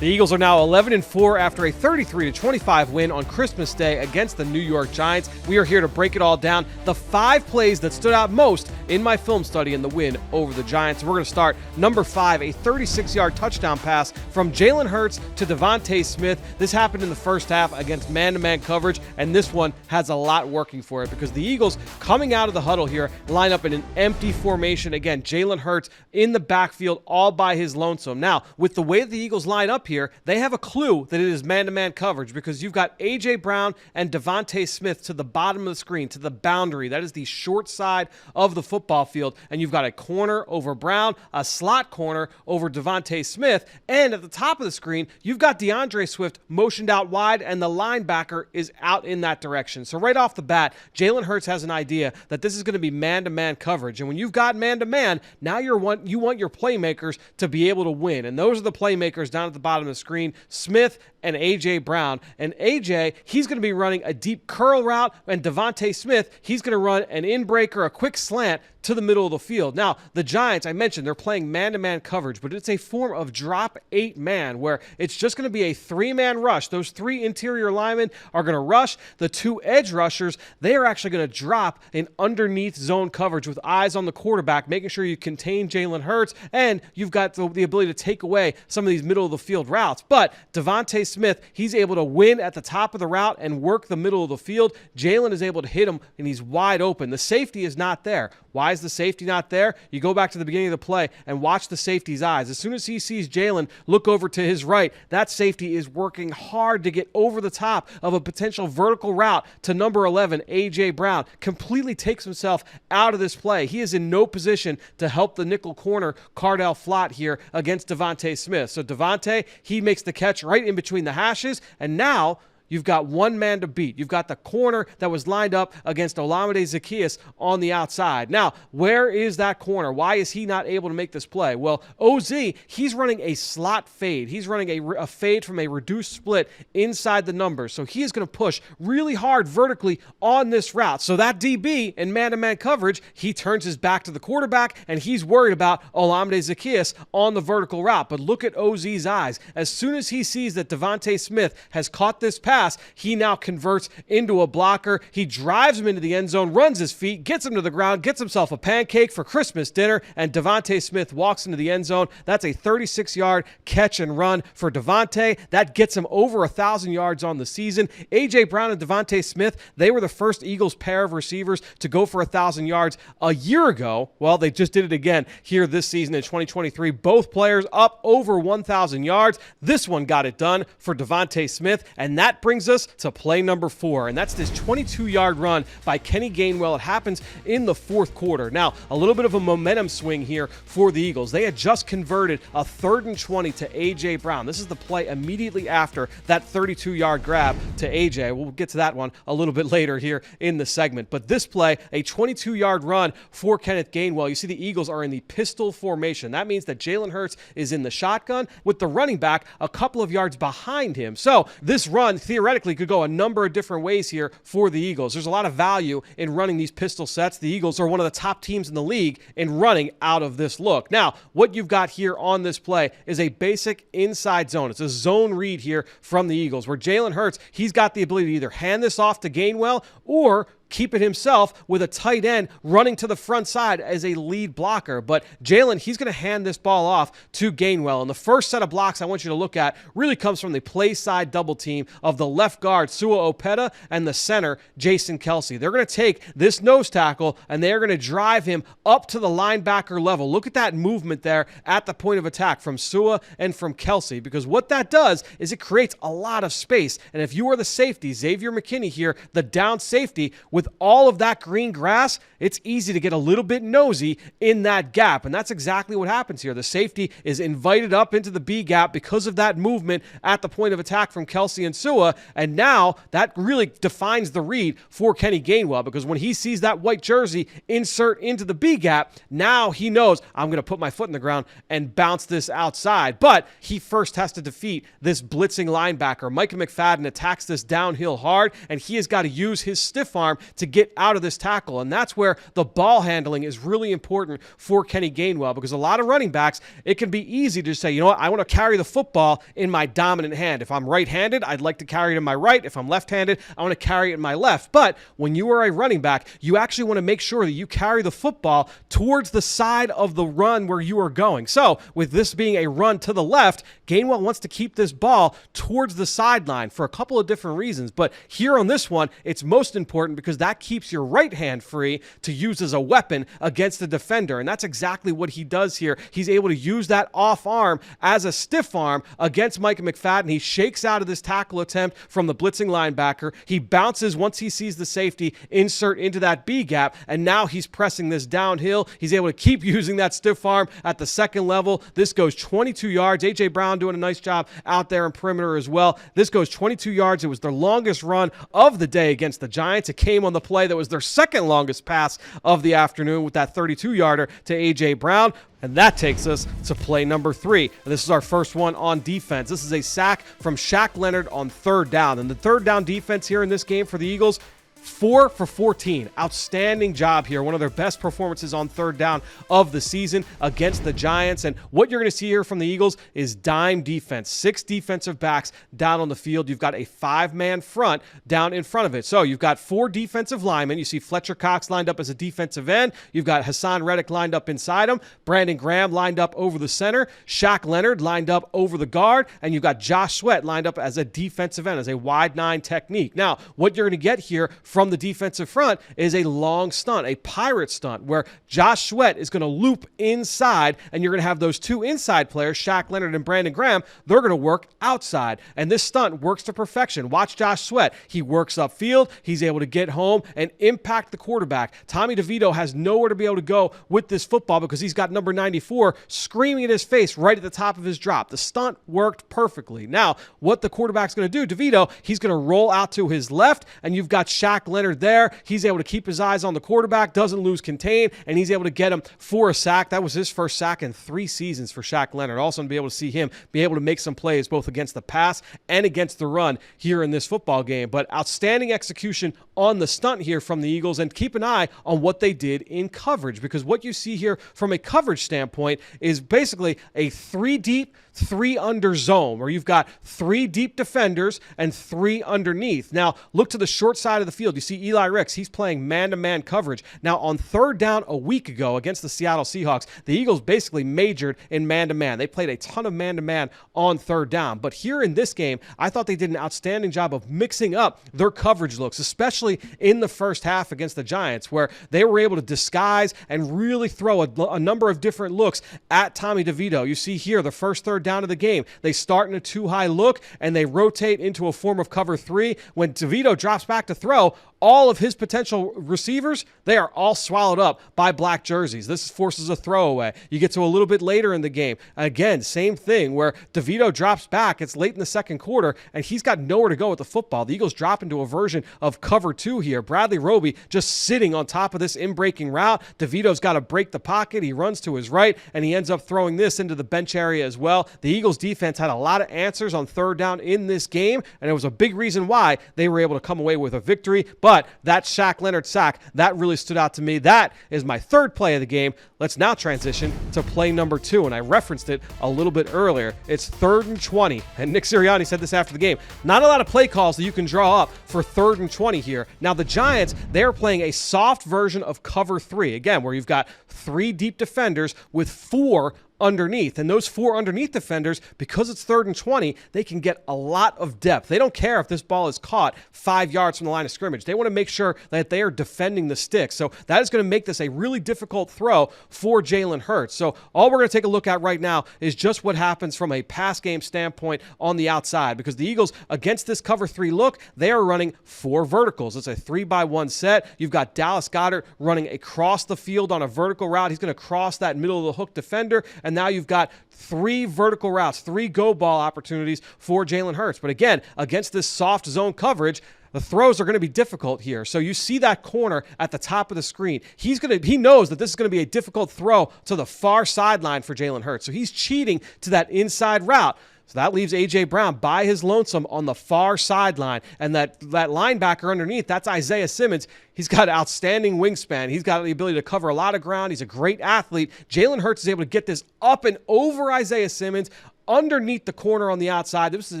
The Eagles are now 11-4 after a 33-25 win on Christmas Day against the New York Giants. We are here to break it all down, the 5 plays that stood out most in my film study in the win over the Giants. We're going to start number 5, a 36-yard touchdown pass from Jalen Hurts to DeVonta Smith. This happened in the first half against man-to-man coverage, and this one has a lot working for it because the Eagles, coming out of the huddle here, line up in an empty formation. Again, Jalen Hurts in the backfield all by his lonesome. Now, with the way that the Eagles line up here, they have a clue that it is man-to-man coverage because you've got A.J. Brown and DeVonta Smith to the bottom of the screen, to the boundary. That is the short side of the football field, and you've got a corner over Brown, a slot corner over DeVonta Smith, and at the top of the screen, you've got DeAndre Swift motioned out wide, and the linebacker is out in that direction. So right off the bat, Jalen Hurts has an idea that this is going to be man-to-man coverage, and when you've got man-to-man, now you want your playmakers to be able to win, and those are the playmakers down at the bottom of the screen, Smith and A.J. Brown. And A.J., he's going to be running a deep curl route, and DeVonta Smith, he's going to run an in-breaker, a quick slant to the middle of the field. Now, the Giants, I mentioned, they're playing man-to-man coverage, but it's a form of drop 8-man where it's just going to be a 3-man rush. Those 3 interior linemen are going to rush. The 2 edge rushers, they are actually going to drop in underneath zone coverage with eyes on the quarterback, making sure you contain Jalen Hurts, and you've got the ability to take away some of these middle-of-the-field routes. But DeVonta Smith, he's able to win at the top of the route and work the middle of the field. Jalen is able to hit him, and he's wide open. The safety is not there. Why is the safety not there? You go back to the beginning of the play and watch the safety's eyes. As soon as he sees Jalen look over to his right, that safety is working hard to get over the top of a potential vertical route to number 11, A.J. Brown. Completely takes himself out of this play. He is in no position to help the nickel corner, Cardell Flott, here against DeVonta Smith. So DeVonta, he makes the catch right in between the hashes, and now you've got one man to beat. You've got the corner that was lined up against Olamide Zaccheaus on the outside. Now, where is that corner? Why is he not able to make this play? Well, OZ, he's running a slot fade. He's running a fade from a reduced split inside the numbers. So he is going to push really hard vertically on this route. So that DB in man-to-man coverage, he turns his back to the quarterback, and he's worried about Olamide Zaccheaus on the vertical route. But look at OZ's eyes. As soon as he sees that DeVonta Smith has caught this pass, he now converts into a blocker. He drives him into the end zone, runs his feet, gets him to the ground, gets himself a pancake for Christmas dinner, and DeVonta Smith walks into the end zone. That's a 36-yard catch and run for DeVonta. That gets him over 1,000 yards on the season. A.J. Brown and DeVonta Smith, they were the first Eagles pair of receivers to go for 1,000 yards a year ago. Well, they just did it again here this season in 2023. Both players up over 1,000 yards. This one got it done for DeVonta Smith, and that brings us to play number 4, and that's this 22-yard run by Kenny Gainwell. It happens in the fourth quarter. Now, a little bit of a momentum swing here for the Eagles. They had just converted a 3rd and 20 to A.J. Brown. This is the play immediately after that 32-yard grab to A.J. We'll get to that one a little bit later here in the segment. But this play, a 22-yard run for Kenneth Gainwell. You see the Eagles are in the pistol formation. That means that Jalen Hurts is in the shotgun with the running back a couple of yards behind him. So this run theoretically could go a number of different ways here for the Eagles. There's a lot of value in running these pistol sets. The Eagles are one of the top teams in the league in running out of this look. Now, what you've got here on this play is a basic inside zone. It's a zone read here from the Eagles where Jalen Hurts, he's got the ability to either hand this off to Gainwell or keep it himself with a tight end running to the front side as a lead blocker. But Jalen, he's going to hand this ball off to Gainwell. And the first set of blocks I want you to look at really comes from the play side double team of the left guard, Sua Opeta, and the center, Jason Kelsey. They're going to take this nose tackle and they're going to drive him up to the linebacker level. Look at that movement there at the point of attack from Sua and from Kelsey, because what that does is it creates a lot of space. And if you are the safety, Xavier McKinney here, the down safety, with all of that green grass, it's easy to get a little bit nosy in that gap. And that's exactly what happens here. The safety is invited up into the B gap because of that movement at the point of attack from Kelsey and Sua. And now that really defines the read for Kenny Gainwell, because when he sees that white jersey insert into the B gap, now he knows I'm going to put my foot in the ground and bounce this outside. But he first has to defeat this blitzing linebacker. Micah McFadden attacks this downhill hard, and he has got to use his stiff arm to get out of this tackle. And that's where the ball handling is really important for Kenny Gainwell, because a lot of running backs, it can be easy to say, you know what, I want to carry the football in my dominant hand. If I'm right-handed, I'd like to carry it in my right. If I'm left-handed, I want to carry it in my left. But when you are a running back, you actually want to make sure that you carry the football towards the side of the run where you are going. So with this being a run to the left, Gainwell wants to keep this ball towards the sideline for a couple of different reasons. But here on this one, it's most important because that keeps your right hand free to use as a weapon against the defender. And that's exactly what he does here. He's able to use that off arm as a stiff arm against Micah McFadden. He shakes out of this tackle attempt from the blitzing linebacker. He bounces once he sees the safety, insert into that B gap, and now he's pressing this downhill. He's able to keep using that stiff arm at the second level. This goes 22 yards. A.J. Brown doing a nice job out there in perimeter as well. This goes 22 yards. It was their longest run of the day against the Giants. It came on the play that was their second longest pass of the afternoon with that 32-yarder to A.J. Brown. And that takes us to play number 3. And this is our first one on defense. This is a sack from Shaq Leonard on third down. And the third down defense here in this game for the Eagles, 4 for 14. Outstanding job here. One of their best performances on third down of the season against the Giants. And what you're going to see here from the Eagles is dime defense. 6 defensive backs down on the field. You've got a 5-man front down in front of it. So you've got 4 defensive linemen. You see Fletcher Cox lined up as a defensive end. You've got Hassan Reddick lined up inside him. Brandon Graham lined up over the center. Shaq Leonard lined up over the guard. And you've got Josh Sweat lined up as a defensive end, as a wide 9 technique. Now, what you're going to get here from the defensive front is a long stunt, a pirate stunt, where Josh Sweat is going to loop inside, and you're going to have those 2 inside players, Shaq Leonard and Brandon Graham, they're going to work outside. And this stunt works to perfection. Watch Josh Sweat. He works upfield. He's able to get home and impact the quarterback. Tommy DeVito has nowhere to be able to go with this football because he's got number 94 screaming at his face right at the top of his drop. The stunt worked perfectly. Now, what the quarterback's going to do, DeVito, he's going to roll out to his left, and you've got Shaq Leonard there. He's able to keep his eyes on the quarterback, doesn't lose contain, and he's able to get him for a sack. That was his first sack in 3 seasons for Shaq Leonard. Also to be able to see him be able to make some plays both against the pass and against the run here in this football game. But outstanding execution on the stunt here from the Eagles, and keep an eye on what they did in coverage, because what you see here from a coverage standpoint is basically a 3 deep, 3 under zone, where you've got 3 deep defenders and 3 underneath. Now, look to the short side of the field. You see Eli Ricks. He's playing man-to-man coverage. Now, on third down a week ago against the Seattle Seahawks, the Eagles basically majored in man-to-man. They played a ton of man-to-man on third down. But here in this game, I thought they did an outstanding job of mixing up their coverage looks, especially in the first half against the Giants, where they were able to disguise and really throw a number of different looks at Tommy DeVito. You see here, the first third down of the game, they start in a 2-high look, and they rotate into a form of cover 3. When DeVito drops back to throw, all of his potential receivers, they are all swallowed up by black jerseys. This forces a throwaway. You get to a little bit later in the game. Again, same thing where DeVito drops back. It's late in the second quarter, and he's got nowhere to go with the football. The Eagles drop into a version of cover 2 here. Bradley Roby just sitting on top of this in-breaking route. DeVito's got to break the pocket. He runs to his right, and he ends up throwing this into the bench area as well. The Eagles defense had a lot of answers on third down in this game, and it was a big reason why they were able to come away with a victory. But that Shaq Leonard sack, that really stood out to me. That is my third play of the game. Let's now transition to play number 2, and I referenced it a little bit earlier. It's 3rd and 20, and Nick Sirianni said this after the game. Not a lot of play calls that you can draw up for 3rd and 20 here. Now, the Giants, they're playing a soft version of cover 3, again, where you've got 3 deep defenders with 4 underneath. And those 4 underneath defenders, because it's 3rd and 20, they can get a lot of depth. They don't care if this ball is caught 5 yards from the line of scrimmage. They want to make sure that they are defending the stick. So that is going to make this a really difficult throw for Jalen Hurts. So all we're going to take a look at right now is just what happens from a pass game standpoint on the outside, because the Eagles, against this cover 3 look, they are running 4 verticals. It's a 3-by-1 set. You've got Dallas Goedert running across the field on a vertical route. He's going to cross that middle of the hook defender, and now you've got 3 vertical routes, 3 go ball opportunities for Jalen Hurts. But again, against this soft zone coverage, the throws are going to be difficult here. So you see that corner at the top of the screen. He knows that this is going to be a difficult throw to the far sideline for Jalen Hurts. So he's cheating to that inside route. So that leaves A.J. Brown by his lonesome on the far sideline. And that linebacker underneath, that's Isaiah Simmons. He's got outstanding wingspan. He's got the ability to cover a lot of ground. He's a great athlete. Jalen Hurts is able to get this up and over Isaiah Simmons, underneath the corner on the outside. This is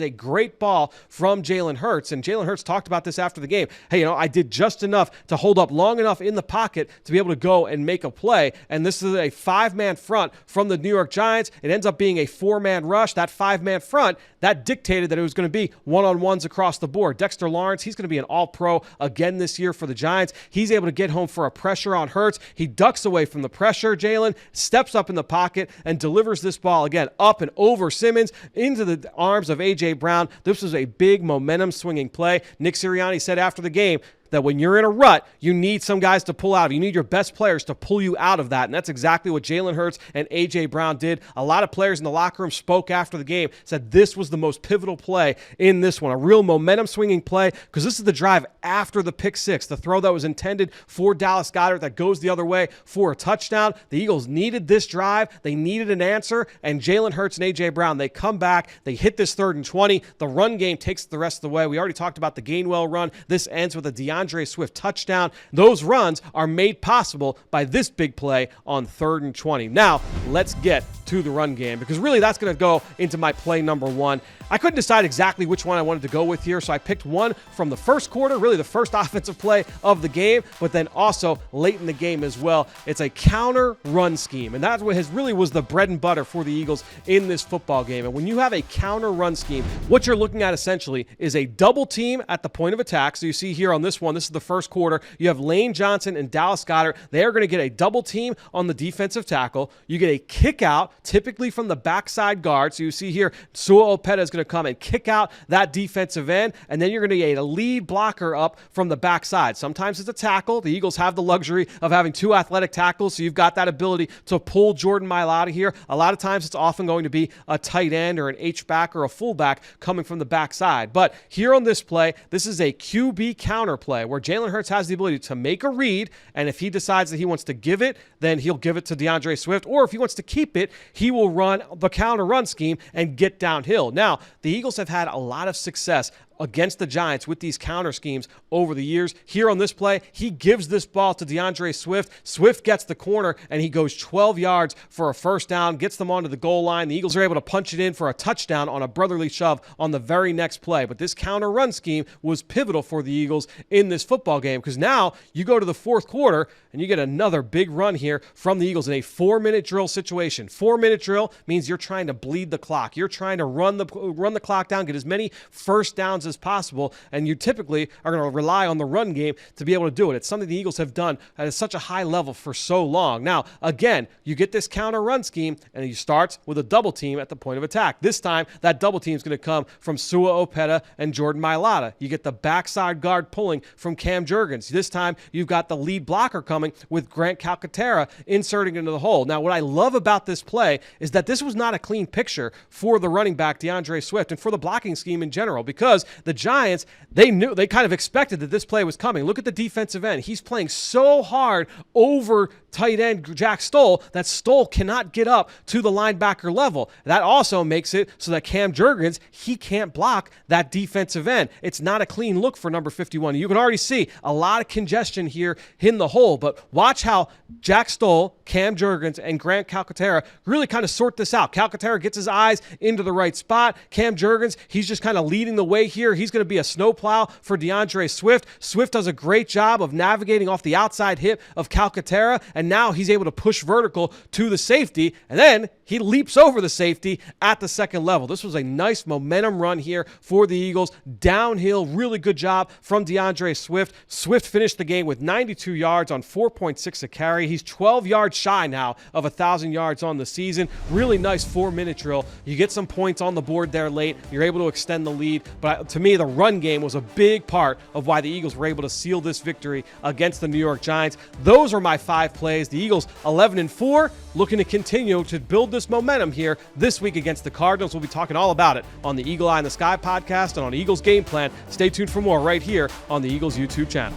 a great ball from Jalen Hurts, and Jalen Hurts talked about this after the game. Hey, I did just enough to hold up long enough in the pocket to be able to go and make a play, and this is a 5-man front from the New York Giants. It ends up being a 4-man rush. That 5-man front, that dictated that it was going to be one-on-ones across the board. Dexter Lawrence, he's going to be an all-pro again this year for the Giants. He's able to get home for a pressure on Hurts. He ducks away from the pressure. Jalen steps up in the pocket and delivers this ball, again, up and over Simmons into the arms of A.J. Brown. This was a big momentum swinging play. Nick Sirianni said after the game that when you're in a rut, you need some guys to pull out. You need your best players to pull you out of that, and that's exactly what Jalen Hurts and A.J. Brown did. A lot of players in the locker room spoke after the game, said this was the most pivotal play in this one, a real momentum-swinging play, because this is the drive after the pick six, the throw that was intended for Dallas Goedert that goes the other way for a touchdown. The Eagles needed this drive. They needed an answer, and Jalen Hurts and A.J. Brown, they come back. They hit this 3rd and 20. The run game takes the rest of the way. We already talked about the Gainwell run. This ends with a DeVonta Swift touchdown. Those runs are made possible by this big play on 3rd and 20. Now, let's get to the run game, because really that's going to go into my play number 1. I couldn't decide exactly which one I wanted to go with here, so I picked one from the first quarter, really the first offensive play of the game, but then also late in the game as well. It's a counter run scheme, and that's what really was the bread and butter for the Eagles in this football game. And when you have a counter run scheme, what you're looking at essentially is a double team at the point of attack. So you see here on this one, this is the first quarter, you have Lane Johnson and Dallas Goedert. They are going to get a double team on the defensive tackle. You get a kick out, typically from the backside guard. So you see here, Sua Opeta is going to come and kick out that defensive end, and then you're going to get a lead blocker up from the backside. Sometimes it's a tackle. The Eagles have the luxury of having 2 athletic tackles, so you've got that ability to pull Jordan Mailata here. A lot of times it's often going to be a tight end or an H-back or a fullback coming from the backside. But here on this play, this is a QB counter play where Jalen Hurts has the ability to make a read, and if he decides that he wants to give it, then he'll give it to DeVonta Swift, or if he wants to keep it, he will run the counter run scheme and get downhill. Now, the Eagles have had a lot of success against the Giants with these counter schemes over the years. Here on this play, he gives this ball to DeVonta Swift. Swift gets the corner, and he goes 12 yards for a first down, gets them onto the goal line. The Eagles are able to punch it in for a touchdown on a brotherly shove on the very next play. But this counter run scheme was pivotal for the Eagles in this football game, because now you go to the 4th quarter, and you get another big run here from the Eagles in a 4-minute drill situation. 4-minute drill means you're trying to bleed the clock. You're trying to run the clock down, get as many first downs as possible, and you typically are going to rely on the run game to be able to do it. It's something the Eagles have done at such a high level for so long. Now, again, you get this counter run scheme, and you start with a double team at the point of attack. This time, that double team is going to come from Sua Opeta and Jordan Mailata. You get the backside guard pulling from Cam Jurgens. This time, you've got the lead blocker coming with Grant Calcaterra inserting into the hole. Now, what I love about this play is that this was not a clean picture for the running back, DeVonta Swift, and for the blocking scheme in general, because the Giants, they kind of expected that this play was coming. Look at the defensive end. He's playing so hard over tight end Jack Stoll that Stoll cannot get up to the linebacker level. That also makes it so that Cam Jurgens, he can't block that defensive end. It's not a clean look for number 51. You can already see a lot of congestion here in the hole, but watch how Jack Stoll, Cam Jurgens, and Grant Calcaterra really kind of sort this out. Calcaterra gets his eyes into the right spot. Cam Jurgens, he's just kind of leading the way here. He's going to be a snowplow for DeVonta Swift. Swift does a great job of navigating off the outside hip of Calcaterra, and now he's able to push vertical to the safety, and then he leaps over the safety at the second level. This was a nice momentum run here for the Eagles. Downhill, really good job from DeVonta Swift. Swift finished the game with 92 yards on 4.6 a carry. He's 12 yards shy now of 1,000 yards on the season. Really nice 4-minute drill. You get some points on the board there late. You're able to extend the lead. But to me, the run game was a big part of why the Eagles were able to seal this victory against the New York Giants. Those are my 5 plays. The Eagles 11-4, looking to continue to build this momentum here this week against the Cardinals. We'll be talking all about it on the Eagle Eye in the Sky podcast and on Eagles Game Plan. Stay tuned for more right here on the Eagles YouTube channel.